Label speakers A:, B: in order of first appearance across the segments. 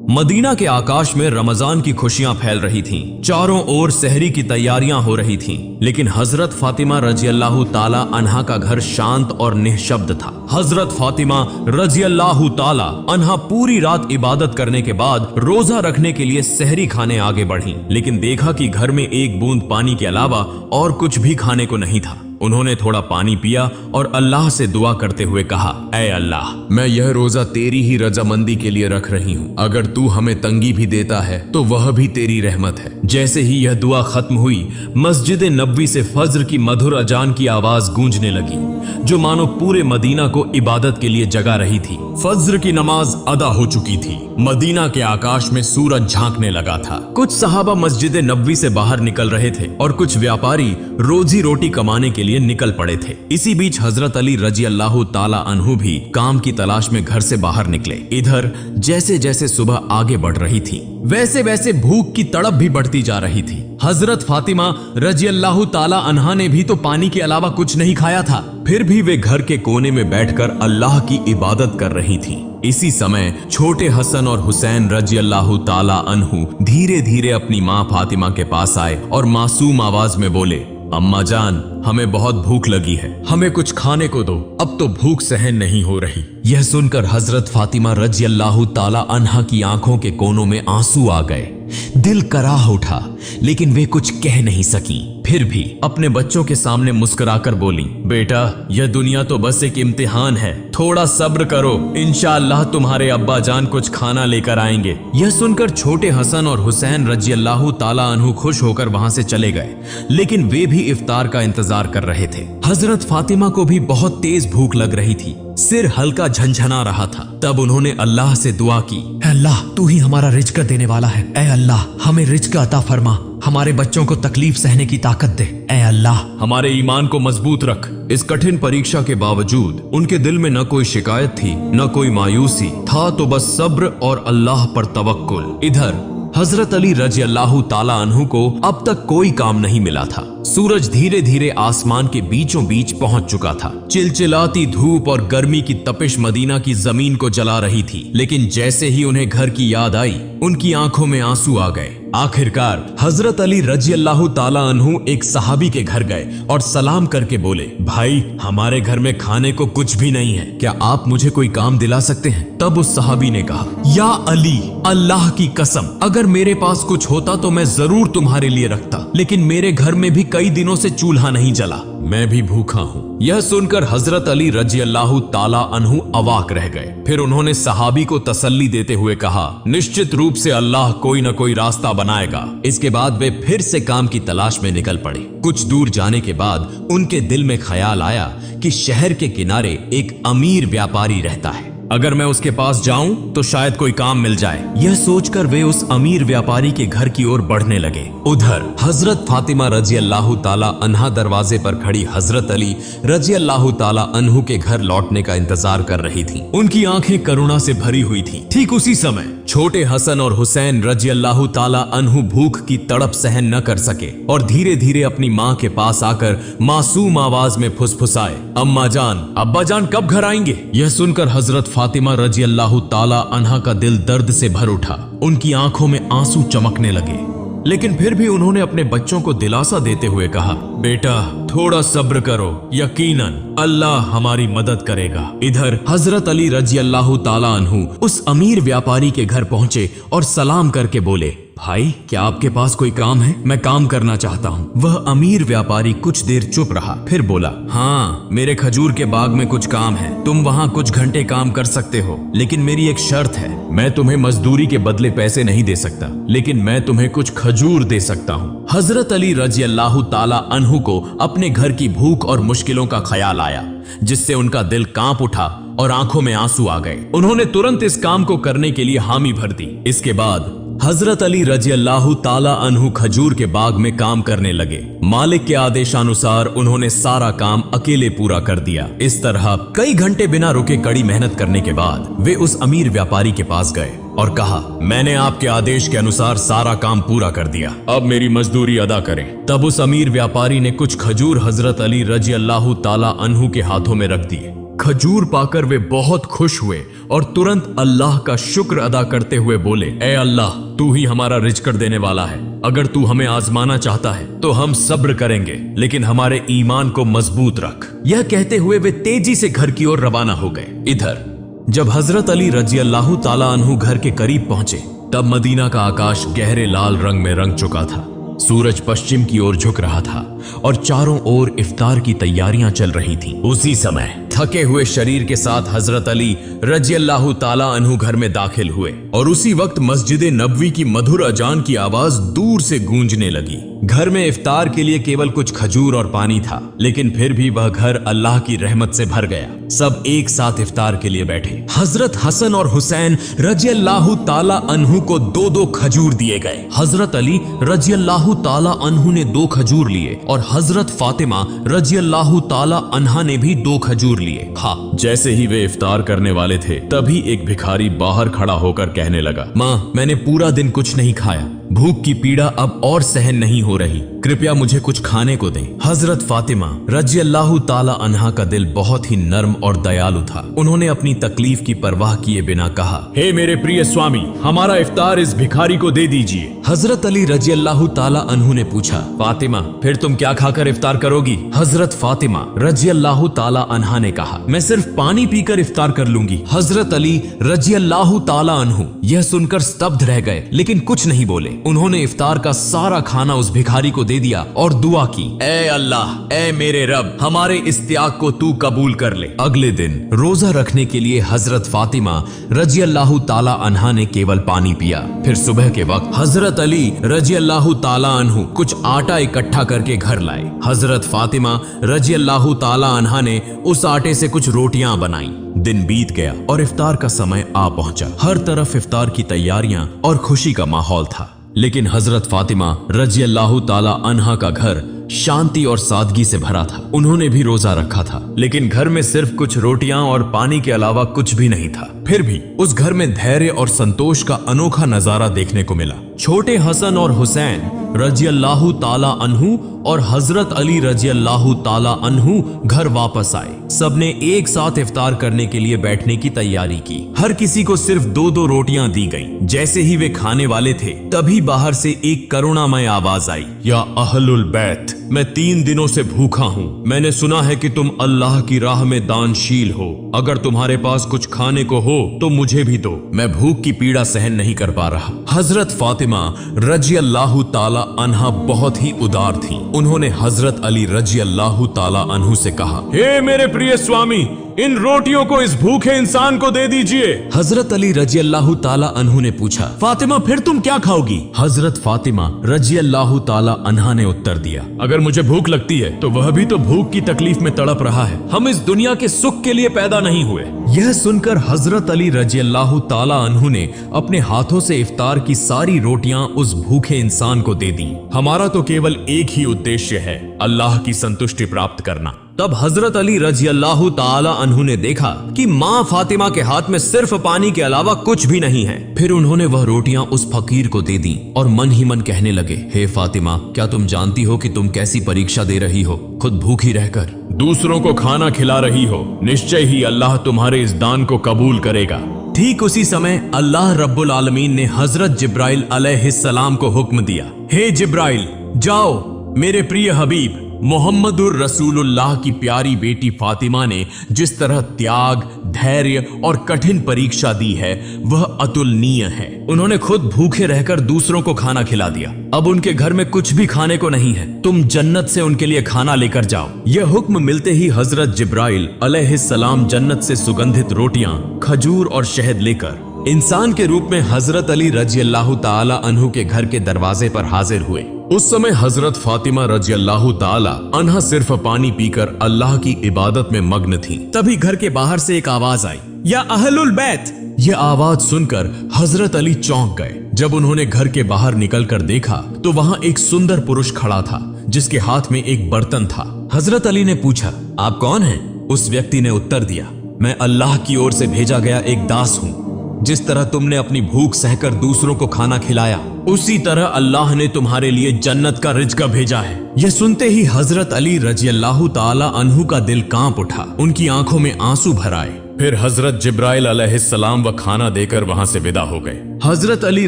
A: Medina के आकाश में रमजान की खुशियां फैल रही थीं। चारों ओर सहरी की तैयारियां हो रही थीं, लेकिन हजरत फातिमा रजी अल्लाह ताला अन्हा का घर शांत और निःशब्द था। हजरत फातिमा रजी अल्लाह ताला अन्हा पूरी रात इबादत करने के बाद रोजा रखने के लिए सहरी खाने आगे बढ़ी, लेकिन देखा कि घर में एक बूंद पानी के अलावा और कुछ भी खाने को नहीं था। उन्होंने थोड़ा पानी पिया और अल्लाह से दुआ करते हुए कहा, ऐ अल्लाह, मैं यह रोजा तेरी ही रजामंदी के लिए रख रही हूँ। अगर तू हमें तंगी भी देता है तो वह भी तेरी रहमत है। जैसे ही यह दुआ खत्म हुई, मस्जिद नबवी से फज्र की मधुर अजान की आवाज गूंजने लगी, जो मानो पूरे मदीना को इबादत के लिए जगा रही थी। फज्र की नमाज अदा हो चुकी थी। मदीना के आकाश में सूरज झांकने लगा था। कुछ सहाबा मस्जिद नबवी से बाहर निकल रहे थे और कुछ व्यापारी रोजी रोटी कमाने के लिए निकल पड़े थे। इसी बीच हजरत अली रजी अल्लाह ताला अन्हु भी काम की तलाश में घर से बाहर निकले। इधर जैसे जैसे सुबह आगे बढ़ रही थी, वैसे वैसे भूख की तड़प भी बढ़ती जा रही थी। हजरत फातिमा रजी अल्लाह ताला अन्हा ने भी तो पानी के अलावा कुछ नहीं खाया था, फिर भी वे घर के कोने में बैठकर अल्लाह की इबादत कर रही थीं। इसी समय छोटे हसन और हुसैन रजी अल्लाह ताला अन्हु धीरे धीरे अपनी माँ फातिमा के पास आए और मासूम आवाज में बोले, अम्मा जान, हमें बहुत भूख लगी है, हमें कुछ खाने को दो, अब तो भूख सहन नहीं हो रही। यह सुनकर हजरत फातिमा रजी अल्लाह ताला अन्हा की आंखों के कोनों में आंसू आ गए। दिल कराह उठा, लेकिन वे कुछ कह नहीं सकी। फिर भी अपने बच्चों के सामने मुस्कुराकर बोली, बेटा, यह दुनिया तो बस एक इम्तिहान है, थोड़ा सब्र करो, इंशाअल्लाह तुम्हारे अब्बा जान कुछ खाना लेकर आएंगे। यह सुनकर छोटे हसन और हुसैन रजी अल्लाह ताला अन्हु खुश होकर वहां से चले गए, लेकिन वे भी इफ्तार का इंतजार कर रहे थे। हजरत फातिमा को भी बहुत तेज भूख लग रही थी, सिर हल्का झंझना रहा था। तब उन्होंने अल्लाह से दुआ की, अल्लाह, तू ही हमारा रिज्क देने वाला है, ऐ अल्लाह, हमें रिज्क अता फरमा, हमारे बच्चों को तकलीफ सहने की ताकत दे, ऐ अल्लाह, हमारे ईमान को मजबूत रख। इस कठिन परीक्षा के बावजूद उनके दिल में न कोई शिकायत थी, न कोई मायूसी था, तो बस सब्र और अल्लाह पर तवक्कुल। इधर हजरत अली रजी अल्लाह ताला अन्हु को अब तक कोई काम नहीं मिला था। सूरज धीरे धीरे आसमान के बीचों बीच पहुंच चुका था। चिलचिलाती धूप और गर्मी की तपिश मदीना की जमीन को जला रही थी, लेकिन जैसे ही उन्हें घर की याद आई, उनकी आंखों में आंसू आ गए। आखिरकार हजरत अली रजी अल्लाह ताला अन्हु एक सहाबी के घर गए और सलाम करके बोले, भाई, हमारे घर में खाने को कुछ भी नहीं है, क्या आप मुझे कोई काम दिला सकते हैं? तब उस सहाबी ने कहा, या अली, अल्लाह की कसम, अगर मेरे पास कुछ होता तो मैं जरूर तुम्हारे लिए रखता, लेकिन मेरे घर में भी कई दिनों से चूल्हा नहीं जला, मैं भी भूखा हूँ। यह सुनकर हजरत अली रजी अल्लाह ताला अन्हु अवाक रह गए। फिर उन्होंने सहाबी को तसल्ली देते हुए कहा, निश्चित रूप से अल्लाह कोई न कोई रास्ता बनाएगा। इसके बाद वे फिर से काम की तलाश में निकल पड़े। कुछ दूर जाने के बाद उनके दिल में ख्याल आया कि शहर के किनारे एक अमीर व्यापारी रहता है, अगर मैं उसके पास जाऊं तो शायद कोई काम मिल जाए। यह सोचकर वे उस अमीर व्यापारी के घर की ओर बढ़ने लगे। उधर हजरत फातिमा रजी अल्लाह ताला अन्हा दरवाजे पर खड़ी हजरत अली रजी अल्लाह ताला अन्हु के घर लौटने का इंतजार कर रही थीं। उनकी आंखें करुणा से भरी हुई थीं। ठीक उसी समय छोटे हसन और हुसैन रजी अल्लाह ताला अन्हु भूख की तड़प सहन न कर सके और धीरे धीरे अपनी माँ के पास आकर मासूम आवाज में फुसफुसाए, अम्मा जान, अब्बा जान कब घर आएंगे? यह सुनकर हजरत फातिमा रजी अल्लाह ताला अन्हा का दिल दर्द से भर उठा। उनकी आंखों में आंसू चमकने लगे, लेकिन फिर भी उन्होंने अपने बच्चों को दिलासा देते हुए कहा, बेटा, थोड़ा सब्र करो, यकीनन अल्लाह हमारी मदद करेगा। इधर हजरत अली रजी अल्लाह ताला अन्हु उस अमीर व्यापारी के घर पहुंचे और सलाम करके बोले, भाई, क्या आपके पास कोई काम है? मैं काम करना चाहता हूँ। वह अमीर व्यापारी कुछ देर चुप रहा, फिर बोला, हाँ, मेरे खजूर के बाग में कुछ काम है, तुम वहाँ कुछ घंटे काम कर सकते हो, लेकिन मेरी एक शर्त है, मैं तुम्हें मजदूरी के बदले पैसे नहीं दे सकता, लेकिन मैं तुम्हें कुछ खजूर दे सकता हूँ। हजरत अली रजी अल्लाह ताला अन्हु को अपने घर की भूख और मुश्किलों का ख्याल आया, जिससे उनका दिल कांप उठा और आंखों में आंसू आ गए। उन्होंने तुरंत इस काम को करने के लिए हामी भर दी। इसके बाद हजरत अली रजी अल्लाह ताला अन्हु खजूर के बाग में काम करने लगे। मालिक के आदेशानुसार उन्होंने सारा काम अकेले पूरा कर दिया। इस तरह कई घंटे बिना रुके कड़ी मेहनत करने के बाद वे उस अमीर व्यापारी के पास गए और कहा, मैंने आपके आदेश के अनुसार सारा काम पूरा कर दिया, अब मेरी मजदूरी अदा करें। तब उस अमीर व्यापारी ने कुछ खजूर हजरत अली रजी अल्लाह ताला अन्हु के हाथों में रख दिए। खजूर पाकर वे बहुत खुश हुए और तुरंत अल्लाह का शुक्र अदा करते हुए बोले, ए अल्लाह, तू ही हमारा रिज़्क़ देने वाला है। अगर तू हमें आजमाना चाहता है तो हम सब्र करेंगे, लेकिन हमारे ईमान को मजबूत रख। यह कहते हुए वे तेजी से घर की ओर रवाना हो गए। इधर जब हजरत अली रजी अल्लाह ताला अन्हु घर के करीब पहुंचे, तब मदीना का आकाश गहरे लाल रंग में रंग चुका था। सूरज पश्चिम की ओर झुक रहा था और चारों ओर इफ्तार की तैयारियां चल रही थीं। उसी समय थके हुए शरीर के साथ हजरत अली रजी अल्लाह ताला अन्हु घर में दाखिल हुए और उसी वक्त मस्जिद नबवी की मधुर अजान की आवाज दूर से गूंजने लगी। घर में इफ्तार के लिए केवल कुछ खजूर और पानी था, लेकिन फिर भी वह घर अल्लाह की रहमत से भर गया। सब एक साथ इफ्तार के लिए बैठे। हजरत हसन और हुसैन रजी अल्लाह ताला अन्हु को 2-2 खजूर दिए गए। हजरत अली रजी अल्लाह ताला अन्हु ने 2 खजूर लिए और हजरत फातिमा रजी अल्लाह ताला अन्हा ने भी 2 खजूर लिए। जैसे ही वे इफ्तार करने वाले थे, तभी एक भिखारी बाहर खड़ा होकर कहने लगा, माँ, मैंने पूरा दिन कुछ नहीं खाया, भूख की पीड़ा अब और सहन नहीं हो रही, कृपया मुझे कुछ खाने को दें। हजरत फातिमा रजी अल्लाह ताला अन्हा का दिल बहुत ही नर्म और दयालु था। उन्होंने अपनी तकलीफ की परवाह किए बिना कहा, हे मेरे प्रिय स्वामी, हमारा इफ्तार इस भिखारी को दे दीजिए। हजरत अली रजी अल्लाह ताला अन्हु ने पूछा, फातिमा, फिर तुम क्या खाकर इफ्तार करोगी? हजरत फातिमा रजी अल्लाह ताला अन्हा ने कहा, मैं सिर्फ पानी पीकर इफ्तार कर लूंगी। हजरत अली रजी अल्लाह ताला अन्हु यह सुनकर स्तब्ध रह गए, लेकिन कुछ नहीं बोले। उन्होंने इफ्तार का सारा खाना उस भिखारी को दे दिया और दुआ की, ए अल्लाह, ए मेरे रब, हमारे इस त्याग को तू कबूल कर ले। अगले दिन रोजा रखने के लिए हजरत फातिमा रजी अल्लाह ताला अन्हा ने केवल पानी पिया। फिर सुबह के वक्त हजरत अली रजी अल्लाह ताला अन्हु कुछ आटा इकट्ठा करके घर लाए। हजरत फातिमा रजी अल्लाह ताला अन्हा ने उस आटे से कुछ रोटियां बनाई। दिन बीत गया और इफ्तार का समय आ पहुंचा। हर तरफ इफ्तार की तैयारियां और खुशी का माहौल था, लेकिन हजरत फातिमा रजी अल्लाह ताला अन्हा का घर शांति और सादगी से भरा था। उन्होंने भी रोजा रखा था, लेकिन घर में सिर्फ कुछ रोटियां और पानी के अलावा कुछ भी नहीं था। फिर भी उस घर में धैर्य और संतोष का अनोखा नजारा देखने को मिला। छोटे हसन और हुसैन रजी अल्लाह ताला अन्हु और हजरत अली रजी अल्लाह ताला अन्हु घर वापस आए। सबने एक साथ इफ्तार करने के लिए बैठने की तैयारी की। हर किसी को सिर्फ 2-2 रोटियां दी गईं। जैसे ही वे खाने वाले थे, तभी बाहर से एक करुणामय आवाज आई, या अहलुल बैत, मैं 3 दिनों से भूखा हूँ। मैंने सुना है कि तुम अल्लाह की राह में दानशील हो। अगर तुम्हारे पास कुछ खाने को हो तो मुझे भी दो, मैं भूख की पीड़ा सहन नहीं कर पा रहा। हजरत फातिमा रजी अल्लाह ताला अन्हा बहुत ही उदार थी। उन्होंने हजरत अली रजी अल्लाह ताला अन्हु से कहा, हे मेरे प्रिय स्वामी, इन रोटियों को इस भूखे इंसान को दे दीजिए। हजरत अली रजी अल्लाह ताला अन्हु ने पूछा, फातिमा, फिर तुम क्या खाओगी? हजरत फातिमा रजी अल्लाह ताला अन्हा ने उत्तर दिया, अगर मुझे भूख लगती है तो वह भी तो भूख की तकलीफ में तड़प रहा है। हम इस दुनिया के सुख के लिए पैदा नहीं हुए। यह सुनकर हजरत अली रजी अल्लाह ताला अन्हु ने अपने हाथों से इफ्तार की सारी रोटियां उस भूखे इंसान को दे दी। हमारा तो केवल एक ही उद्देश्य है, अल्लाह की संतुष्टि प्राप्त करना। तब हजरत अली रजी अल्लाह ताला अन्हु ने देखा कि माँ फातिमा के हाथ में सिर्फ पानी के अलावा कुछ भी नहीं है। फिर उन्होंने वह रोटियां उस फकीर को दे दी और मन ही मन कहने लगे, हे फातिमा, क्या तुम जानती हो कि तुम कैसी परीक्षा दे रही हो? खुद भूखी रहकर दूसरों को खाना खिला रही हो। निश्चय ही अल्लाह तुम्हारे इस दान को कबूल करेगा। ठीक उसी समय अल्लाह रब्बुल आलमीन ने हजरत जिब्राइल अलैहिस्सलाम को हुक्म दिया, हे जिब्राइल, जाओ, मेरे प्रिय हबीब मोहम्मदुर रसूलुल्लाह की प्यारी बेटी फातिमा ने जिस तरह त्याग, धैर्य और कठिन परीक्षा दी है, वह अतुलनीय है। उन्होंने खुद भूखे रहकर दूसरों को खाना खिला दिया। अब उनके घर में कुछ भी खाने को नहीं है। तुम जन्नत से उनके लिए खाना लेकर जाओ। यह हुक्म मिलते ही हजरत जिब्राइल अलैहिस्सलाम जन्नत से सुगंधित रोटियां, खजूर और शहद लेकर इंसान के रूप में हजरत अली रजी अल्लाह ताला अन्हु के घर के दरवाजे पर हाजिर हुए। उस समय हजरत फातिमा रजी अल्लाह ताला अन्हा सिर्फ पानी पीकर अल्लाह की इबादत में मग्न थी। तभी घर के बाहर से एक आवाज आई, या अहलुल बैत। यह आवाज सुनकर हजरत अली चौंक गए। जब उन्होंने घर के बाहर निकलकर देखा तो वहां एक सुंदर पुरुष खड़ा था, जिसके हाथ में एक बर्तन था। हजरत अली ने पूछा, आप कौन हैं? उस व्यक्ति ने उत्तर दिया, मैं अल्लाह की ओर से भेजा गया एक दास हूँ। जिस तरह तुमने अपनी भूख सहकर दूसरों को खाना खिलाया, उसी तरह अल्लाह ने तुम्हारे लिए जन्नत का रिज़्क भेजा है। यह सुनते ही हजरत अली रजी अल्लाह ताला अन्हु का दिल कांप उठा, उनकी आंखों में आंसू भर आए। फिर हजरत जिब्राइल अलैहिस्सलाम व खाना देकर वहां से विदा हो गए। हजरत अली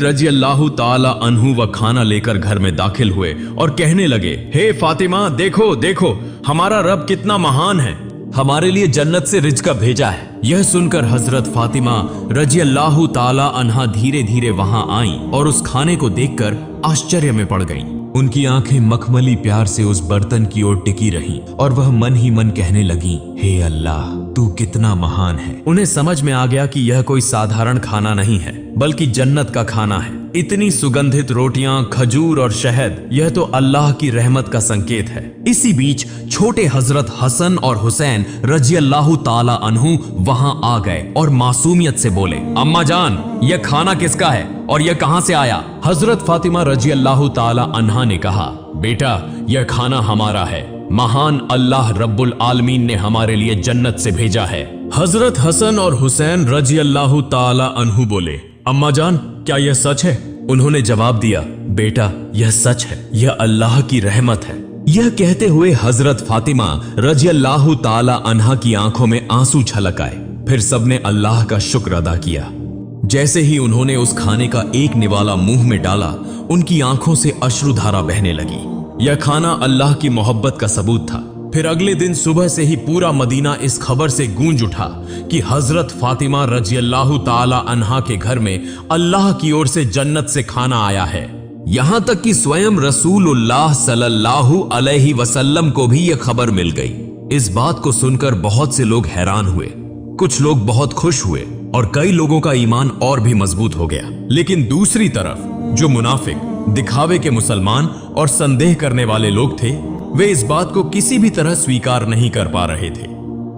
A: रजी अल्लाह ताला अन्हु व खाना लेकर घर में दाखिल हुए और कहने लगे, हे फातिमा, देखो देखो हमारा रब कितना महान है, हमारे लिए जन्नत से रिज़्क भेजा है। यह सुनकर हजरत फातिमा रजी अल्लाह ताला अन्हा धीरे धीरे वहां आई और उस खाने को देखकर आश्चर्य में पड़ गईं। उनकी आंखें मखमली प्यार से उस बर्तन की ओर टिकी रहीं और वह मन ही मन कहने लगी, हे अल्लाह, तू कितना महान है। उन्हें समझ में आ गया कि यह कोई साधारण खाना नहीं है, बल्कि जन्नत का खाना है। इतनी सुगंधित रोटियां, खजूर और शहद, यह तो अल्लाह की रहमत का संकेत है। इसी बीच छोटे हजरत हसन और हुसैन रजी अल्लाह ताला अन्हु वहां आ गए और मासूमियत से बोले, अम्मा जान, यह खाना किसका है और यह कहां से आया? हजरत फातिमा रजी अल्लाह ताला अन्हा ने कहा, बेटा, यह खाना हमारा है, महान अल्लाह रब्बुल आलमीन ने हमारे लिए जन्नत से भेजा है। हजरत हसन और हुसैन रजी अल्लाह ताला अन्हु बोले, अम्मा जान, क्या यह सच है? उन्होंने जवाब दिया, बेटा, यह सच है, यह अल्लाह की रहमत है। यह कहते हुए हजरत फातिमा रजी अल्लाह ताला अन्हा की आंखों में आंसू छलक आए। फिर सबने अल्लाह का शुक्र अदा किया। जैसे ही उन्होंने उस खाने का एक निवाला मुंह में डाला, उनकी आंखों से अश्रुधारा बहने लगी। यह खाना अल्लाह की मोहब्बत का सबूत था। फिर अगले दिन सुबह से ही पूरा मदीना इस खबर से गूंज उठा कि हजरत फातिमा रजी अल्लाह ताला अन्हा के घर में अल्लाह की ओर से जन्नत से खाना आया है। यहां तक कि स्वयं रसूलुल्लाह सल्लल्लाहु अलैहि वसल्लम को भी यह खबर मिल गई। इस बात को सुनकर बहुत से लोग हैरान हुए, कुछ लोग बहुत खुश हुए और कई लोगों का ईमान और भी मजबूत हो गया। लेकिन दूसरी तरफ जो मुनाफिक, दिखावे के मुसलमान और संदेह करने वाले लोग थे, वे इस बात को किसी भी तरह स्वीकार नहीं कर पा रहे थे।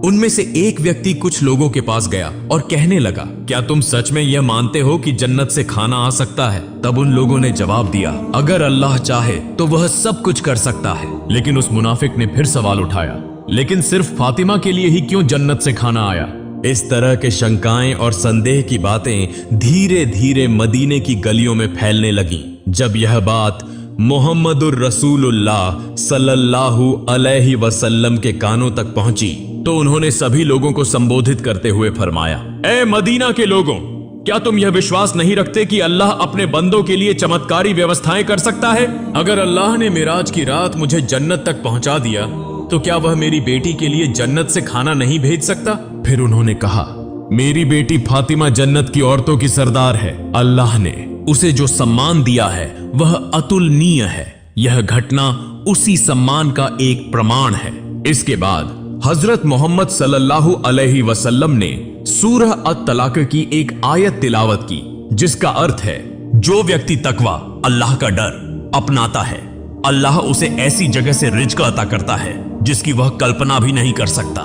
A: उनमें से एक व्यक्ति कुछ लोगों के पास गया और कहने लगा, क्या तुम सच में यह मानते हो कि जन्नत से खाना आ सकता है? तब उन लोगों ने जवाब दिया, अगर अल्लाह चाहे तो वह सब कुछ कर सकता है। लेकिन उस मुनाफिक ने फिर सवाल उठाया, लेकिन सिर्फ फातिमा के लिए ही क्यों जन्नत से खाना आया? इस तरह के शंकाएं और संदेह की बातें धीरे धीरे मदीने की गलियों में फैलने लगीं। जब यह बात मोहम्मदुर रसूलुल्लाह सल्लल्लाहु अलैहि वसल्लम के कानों तक पहुंची तो उन्होंने सभी लोगों को संबोधित करते हुए फरमाया, ए मदीना के लोगों, क्या तुम यह विश्वास नहीं रखते कि अल्लाह अपने बंदों के लिए चमत्कारी व्यवस्थाएं कर सकता है? अगर अल्लाह ने मिराज की रात मुझे जन्नत तक पहुंचा दिया तो क्या वह मेरी बेटी के लिए जन्नत से खाना नहीं भेज सकता? फिर उन्होंने कहा, मेरी बेटी फातिमा जन्नत की औरतों की सरदार है। अल्लाह ने उसे जो सम्मान दिया है वह अतुलनीय है। यह घटना उसी सम्मान का एक प्रमाण है। इसके बाद हजरत मोहम्मद सल्लल्लाहु अलैहि वसल्लम ने सूरह अत-तलाक की एक आयत तिलावत की, जिसका अर्थ है, जो व्यक्ति तकवा, अल्लाह का डर अपनाता है, अल्लाह उसे ऐसी जगह से रिज़्क अता करता है जिसकी वह कल्पना भी नहीं कर सकता।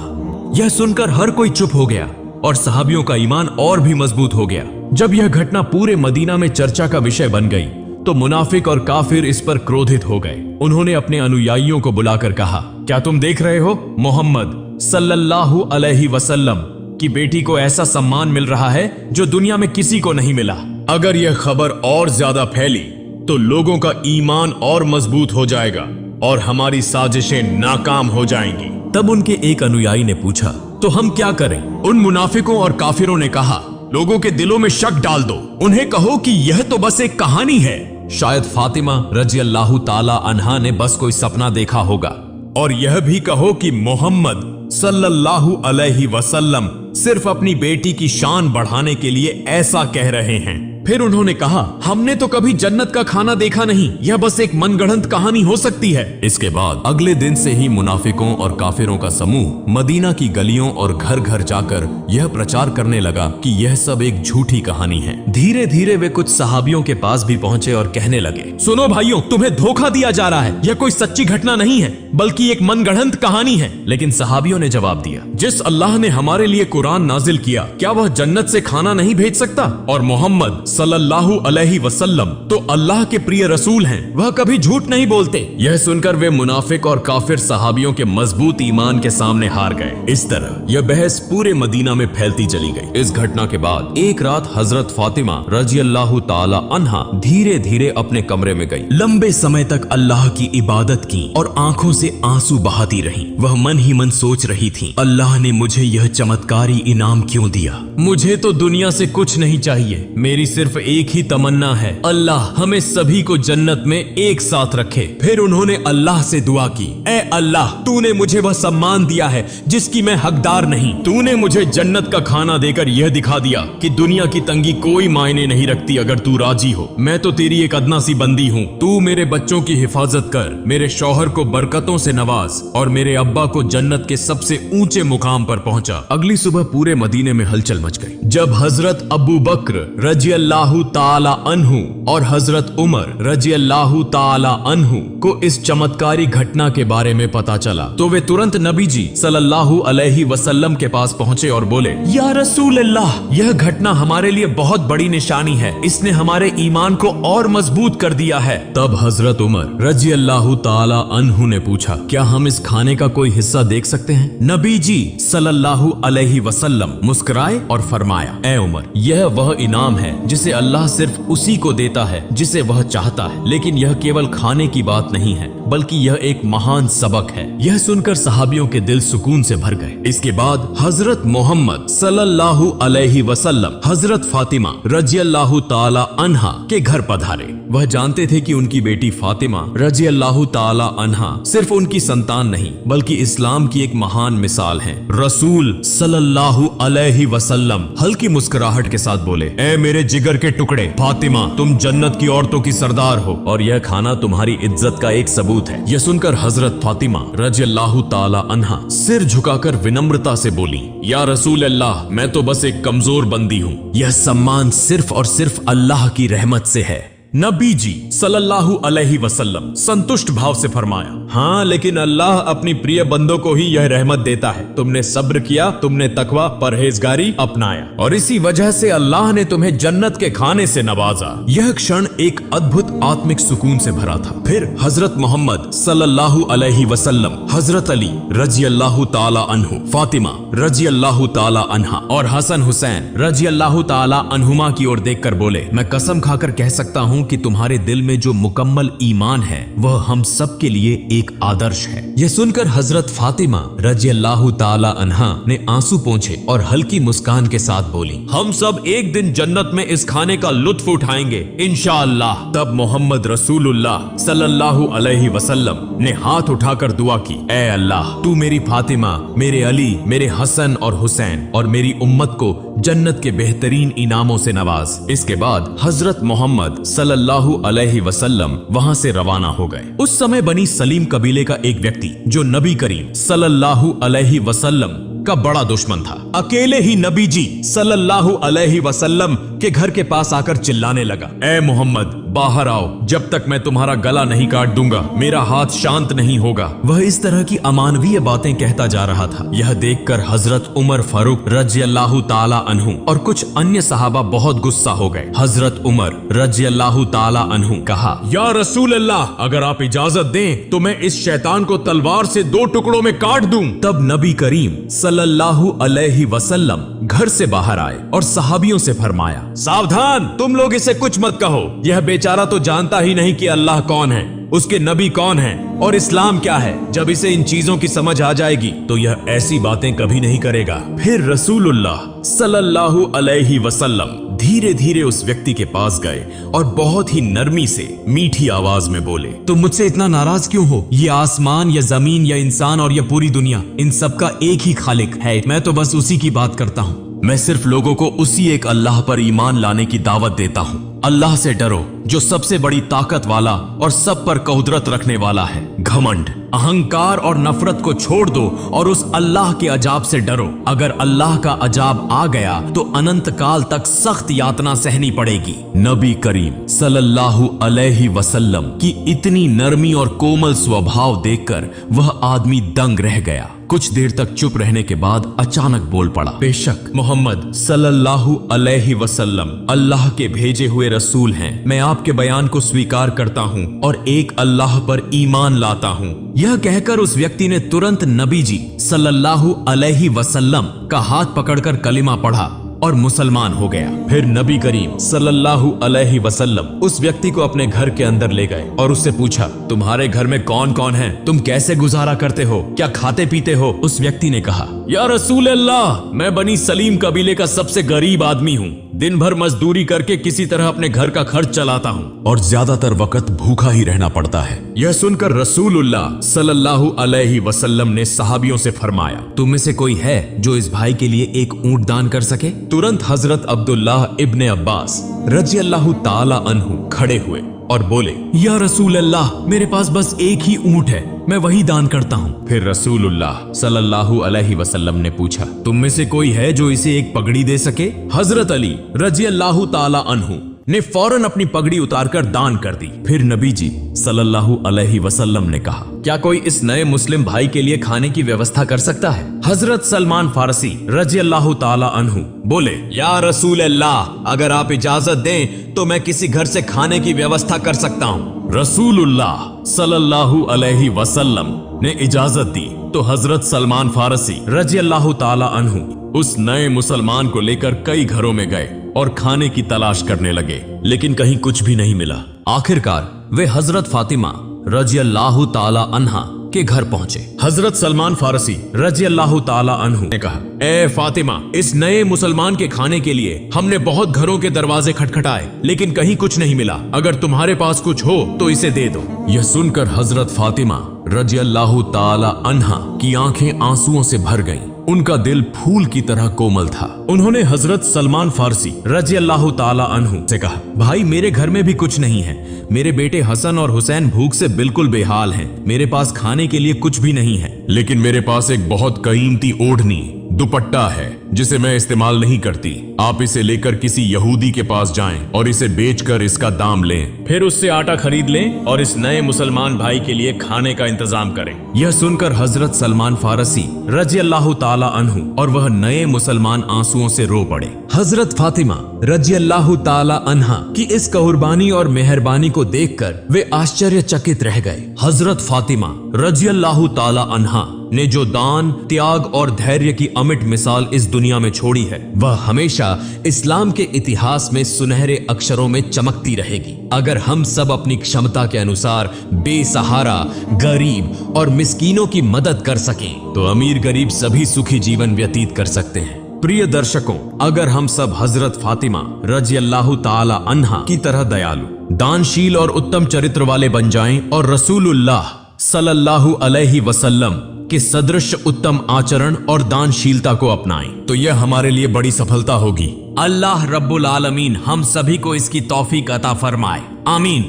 A: यह सुनकर हर कोई चुप हो गया और सहाबियों का ईमान और भी मजबूत हो गया। जब यह घटना पूरे मदीना में चर्चा का विषय बन गई तो मुनाफिक और काफिर इस पर क्रोधित हो गए। उन्होंने अपने अनुयायियों को बुलाकर कहा, क्या तुम देख रहे हो, मोहम्मद सल्लल्लाहु अलैहि वसल्लम की बेटी को ऐसा सम्मान मिल रहा है जो दुनिया में किसी को नहीं मिला। अगर यह खबर और ज्यादा फैली तो लोगों का ईमान और मजबूत हो जाएगा और हमारी साजिशें नाकाम हो जाएंगी। तब उनके एक अनुयायी ने पूछा, तो हम क्या करें? उन मुनाफिकों और काफिरों ने कहा, लोगों के दिलों में शक डाल दो, उन्हें कहो कि यह तो बस एक कहानी है। शायद फातिमा रजी अल्लाह ताला अन्हा ने बस कोई सपना देखा होगा। और यह भी कहो कि मोहम्मद सल्लल्लाहु अलैहि वसल्लम सिर्फ अपनी बेटी की शान बढ़ाने के लिए ऐसा कह रहे हैं। फिर उन्होंने कहा, हमने तो कभी जन्नत का खाना देखा नहीं, यह बस एक मनगढ़ंत कहानी हो सकती है। इसके बाद अगले दिन से ही मुनाफिकों और काफिरों का समूह मदीना की गलियों और घर घर जाकर यह प्रचार करने लगा कि यह सब एक झूठी कहानी है। धीरे धीरे वे कुछ सहाबियों के पास भी पहुंचे और कहने लगे, सुनो भाइयों, तुम्हें धोखा दिया जा रहा है, यह कोई सच्ची घटना नहीं है बल्कि एक मनगढ़ंत कहानी है। लेकिन सहाबियों ने जवाब दिया, जिस अल्लाह ने हमारे लिए कुरान नाजिल किया, क्या वह जन्नत से खाना नहीं भेज सकता? और मोहम्मद सल्लल्लाहु अलैहि वसल्लम तो अल्लाह के प्रिय रसूल हैं, वह कभी झूठ नहीं बोलते। यह सुनकर वे मुनाफिक और काफिर सहाबियों के मजबूत ईमान के सामने हार गए। इस तरह यह बहस पूरे मदीना में फैलती चली गई। इस घटना के बाद एक रात हजरत फातिमा रजी अल्लाह ताला अन्हा धीरे धीरे अपने कमरे में गई। लंबे समय तक अल्लाह की इबादत की और आंखों से आंसू बहाती रही। वह मन ही मन सोच रही थी, अल्लाह ने मुझे यह चमत्कारी इनाम क्यों दिया? मुझे तो दुनिया से कुछ नहीं चाहिए, मेरी सिर्फ एक ही तमन्ना है, अल्लाह हमें सभी को जन्नत में एक साथ रखे। फिर उन्होंने अल्लाह से दुआ की, ऐ अल्लाह, तूने मुझे वह सम्मान दिया है जिसकी मैं हकदार नहीं। तूने मुझे जन्नत का खाना देकर यह दिखा दिया कि दुनिया की तंगी कोई मायने नहीं रखती अगर तू राजी हो। मैं तो तेरी एक अदना सी बंदी हूँ। तू मेरे बच्चों की हिफाजत कर, मेरे शौहर को बरकतों से नवाज और मेरे अब्बा को जन्नत के सबसे ऊंचे मुकाम पर पहुंचा। अगली सुबह पूरे मदीने में हलचल मच गई। जब हजरत अबू बकर रजी अल्लाहु ताला अन्हु और हजरत उमर रजी अल्लाहु ताला अन्हु को इस चमत्कारी घटना के बारे में पता चला तो वे तुरंत नबी जी सल्लल्लाहु अलैहि वसल्लम के पास पहुंचे और बोले, या रसूल अल्लाह, यह घटना हमारे लिए बहुत बड़ी निशानी है, इसने हमारे ईमान को और मजबूत कर दिया है। तब हजरत उमर रजी अल्लाहु ताला अन्हु ने पूछा, क्या हम इस खाने का कोई हिस्सा देख सकते हैं? नबी जी सल्लल्लाहु अलैहि वसल्लम मुस्कुराए और फरमाया, ए उमर, यह वह इनाम है जिसे अल्लाह सिर्फ उसी को देता है जिसे वह चाहता है। लेकिन यह केवल खाने की बात नहीं है, बल्कि यह एक महान सबक है। यह सुनकर सहाबियों के दिल सुकून से भर गए। इसके बाद हजरत मोहम्मद सल्लल्लाहु अलैहि वसल्लम हजरत फातिमा रजी अल्लाहु ताला अन्हा के घर पधारे। वह जानते थे कि उनकी बेटी फातिमा रजी अल्लाहु ताला अन्हा सिर्फ उनकी संतान नहीं, बल्कि इस्लाम की एक महान मिसाल है। रसूल सल्लल्लाहु अलैहि वसल्लम हल्की मुस्कुराहट के साथ बोले, ए मेरे जिगर के टुकड़े, फातिमा, तुम जन्नत की औरतों की सरदार हो और यह खाना तुम्हारी इज्जत का एक सबूत है। यह सुनकर हजरत फातिमा रजी अल्लाहु ताला अन्हा सिर झुकाकर विनम्रता से बोली, या रसूल अल्लाह, मैं तो बस एक कमजोर बंदी हूँ, यह सम्मान सिर्फ और सिर्फ अल्लाह की रहमत से है। नबी जी सल्लल्लाहु अलैहि वसल्लम संतुष्ट भाव से फरमाया, हाँ, लेकिन अल्लाह अपनी प्रिय बंदों को ही यह रहमत देता है। तुमने सब्र किया, तुमने तकवा परहेजगारी अपनाया और इसी वजह से अल्लाह ने तुम्हें जन्नत के खाने से नवाजा। यह क्षण एक अद्भुत आत्मिक सुकून से भरा था। फिर हजरत मोहम्मद सल्लल्लाहु अलैहि वसल्लम हजरत अली रजी अल्लाहु ताला अन्हु, फातिमा रजी अल्लाहु ताला अन्हा और हसन हुसैन रजी अल्लाहु ताला अन्हुमा की ओर देखकर बोले, मैं कसम खाकर कह सकता हूँ कि तुम्हारे दिल में जो मुकम्मल ईमान है वह हम सब के लिए एक आदर्श है। यह सुनकर हजरत फातिमा रजी अल्लाहु ताला अन्हा ने आंसू पोंछे और हल्की मुस्कान के साथ बोली, हम सब एक दिन जन्नत में इस खाने का लुत्फ उठाएंगे इंशाअल्लाह। तब मोहम्मद रसूलुल्लाह सल्लल्लाहु अलैहि वसल्लम ने हाथ उठाकर दुआ की, ए अल्लाह, तू मेरी फातिमा, मेरे अली, मेरे हसन और हुसैन और मेरी उम्मत को जन्नत के बेहतरीन इनामों से नवाज। इसके बाद हजरत मोहम्मद सल्लल्लाहु अलैहि वसल्लम वहां से रवाना हो गए। उस समय बनी सलीम कबीले का एक व्यक्ति जो नबी करीम सल्लल्लाहु अलैहि वसल्लम का बड़ा दुश्मन था, अकेले ही नबी जी सल्लल्लाहु अलैहि वसल्लम के घर के पास आकर चिल्लाने लगा, ए मोहम्मद, बाहर आओ, जब तक मैं तुम्हारा गला नहीं काट दूंगा मेरा हाथ शांत नहीं होगा। वह इस तरह की अमानवीय बातें कहता जा रहा था। यह देखकर हजरत उमर फारूक रजी अल्लाहु ताला अन्हु और कुछ अन्य सहाबा बहुत गुस्सा हो गए। हजरत उमर रजी अल्लाहु ताला अन्हु कहा, या रसूल अल्लाह, अगर आप इजाजत दें तो मैं इस शैतान को तलवार से 2 टुकड़ों में काट दूं। तब नबी करीम सल्लल्लाहु अलैहि वसल्लम घर से बाहर आए और सहाबियों से फरमाया, सावधान, तुम लोग इसे कुछ मत कहो, यह बेचारा तो जानता ही नहीं कि अल्लाह कौन है, उसके नबी कौन हैं और इस्लाम क्या है। जब इसे इन चीजों की समझ आ जाएगी तो यह ऐसी बातें कभी नहीं करेगा। फिर रसूलुल्लाह सल्लल्लाहु अलैहि वसल्लम धीरे धीरे उस व्यक्ति के पास गए और बहुत ही नरमी से मीठी आवाज में बोले, तुम मुझसे इतना नाराज क्यों हो? ये आसमान या जमीन या इंसान और यह पूरी दुनिया, इन सब का एक ही खालिक है। मैं तो बस उसी की बात करता हूँ। मैं सिर्फ लोगों को उसी एक अल्लाह पर ईमान लाने की दावत देता हूँ। अल्लाह से डरो, जो सबसे बड़ी ताकत वाला और सब पर कुदरत रखने वाला है। घमंड, अहंकार और नफरत को छोड़ दो और उस अल्लाह के अजाब से डरो। अगर अल्लाह का अजाब आ गया तो अनंत काल तक सख्त यातना सहनी पड़ेगी। नबी करीम सल्लल्लाहु अलैहि वसल्लम की इतनी नरमी और कोमल स्वभाव देखकर वह आदमी दंग रह गया। कुछ देर तक चुप रहने के बाद अचानक बोल पड़ा, बेशक मोहम्मद सल्लल्लाहु अलैहि वसल्लम अल्लाह के भेजे हुए रसूल हैं। मैं आपके बयान को स्वीकार करता हूँ और एक अल्लाह पर ईमान लाता हूँ। यह कहकर उस व्यक्ति ने तुरंत नबी जी सल्लल्लाहु अलैहि वसल्लम का हाथ पकड़कर कलिमा पढ़ा और मुसलमान हो गया। फिर नबी करीम सल्लल्लाहु अलैहि वसल्लम उस व्यक्ति को अपने घर के अंदर ले गए और उससे पूछा, तुम्हारे घर में कौन कौन है? तुम कैसे गुजारा करते हो? क्या खाते पीते हो? उस व्यक्ति ने कहा, या रसूल अल्लाह, मैं बनी सलीम कबीले का सबसे गरीब आदमी हूँ। दिन भर मजदूरी करके किसी तरह अपने घर का खर्च चलाता हूँ और ज्यादातर वक्त भूखा ही रहना पड़ता है। यह सुनकर रसूलुल्लाह सल्लल्लाहु अलैहि वसल्लम ने सहाबियों से फरमाया, तुम में से कोई है जो इस भाई के लिए एक ऊंट दान कर सके? तुरंत हजरत अब्दुल्लाह इब्ने अब्बास रजी अल्लाह ताला अन्हु खड़े हुए और बोले, या रसूल अल्लाह, मेरे पास बस एक ही ऊंट है, मैं वही दान करता हूँ। फिर रसूलुल्लाह सल्लल्लाहु अलैहि वसल्लम ने पूछा, तुम में से कोई है जो इसे एक पगड़ी दे सके? हजरत अली रजी अल्लाह ताला अन्हु ने फौरन अपनी पगड़ी उतारकर दान कर दी। फिर नबी जी सल्लल्लाहु अलैहि वसल्लम ने कहा, क्या कोई इस नए मुस्लिम भाई के लिए खाने की व्यवस्था कर सकता है? हजरत सलमान फारसी रजी अल्लाह ताला अन्हु बोले, या रसूल अल्लाह, अगर आप इजाजत दें तो मैं किसी घर से खाने की व्यवस्था कर सकता हूँ। रसूलुल्लाह सल्लल्लाहु अलैहि वसल्लम ने इजाजत दी तो हजरत सलमान फारसी रजी अल्लाह ताला अन्हु उस नए मुसलमान को लेकर कई घरों में गए और खाने की तलाश करने लगे, लेकिन कहीं कुछ भी नहीं मिला। आखिरकार वे हजरत फातिमा रजी अल्लाह ताला अन्हा के घर पहुंचे। हजरत सलमान फारसी रजी अल्लाह ताला अन्हु ने कहा, ए फातिमा, इस नए मुसलमान के खाने के लिए हमने बहुत घरों के दरवाजे खटखटाए, लेकिन कहीं कुछ नहीं मिला। अगर तुम्हारे पास कुछ हो तो इसे दे दो। यह सुनकर हजरत फातिमा रजी अल्लाह ताला अन्हा की आंखें आंसुओं से भर गईं। उनका दिल फूल की तरह कोमल था। उन्होंने हजरत सलमान फारसी रजी अल्लाह ताला अन्हु से कहा, भाई, मेरे घर में भी कुछ नहीं है। मेरे बेटे हसन और हुसैन भूख से बिल्कुल बेहाल हैं। मेरे पास खाने के लिए कुछ भी नहीं है, लेकिन मेरे पास एक बहुत कीमती ओढ़नी दुपट्टा है जिसे मैं इस्तेमाल नहीं करती। आप इसे लेकर किसी यहूदी के पास जाएं और इसे बेचकर इसका दाम लें, फिर उससे आटा खरीद लें और इस नए मुसलमान भाई के लिए खाने का इंतजाम करें। यह सुनकर हजरत सलमान फारसी रजी अल्लाह ताला अन्हु और वह नए मुसलमान आंसुओं से रो पड़े। हजरत फातिमा रजी अल्लाह ताला अन्हा की इस कुर्बानी और मेहरबानी को देखकर वे आश्चर्यचकित रह गए। हजरत फातिमा रजी अल्लाह ताला अन्हा ने जो दान, त्याग और धैर्य की अमिट मिसाल इस दुनिया में छोड़ी है, वह हमेशा इस्लाम के इतिहास में सुनहरे अक्षरों में चमकती रहेगी। अगर हम सब अपनी क्षमता के अनुसार बेसहारा, गरीब और मिस्कीनों की मदद कर सकें तो अमीर गरीब सभी सुखी जीवन व्यतीत कर सकते हैं। प्रिय दर्शकों, अगर हम सब हजरत फातिमा रजी अल्लाह ताला अन्हा की तरह दयालु, दानशील और उत्तम चरित्र वाले बन जाएं और रसूलुल्लाह सल्लल्लाहु अलैहि वसल्लम के सदृश उत्तम आचरण और दानशीलता को अपनाएं तो यह हमारे लिए बड़ी सफलता होगी। अल्लाह रब्बुल आलमीन हम सभी को इसकी तौफीक अता फरमाए। आमीन।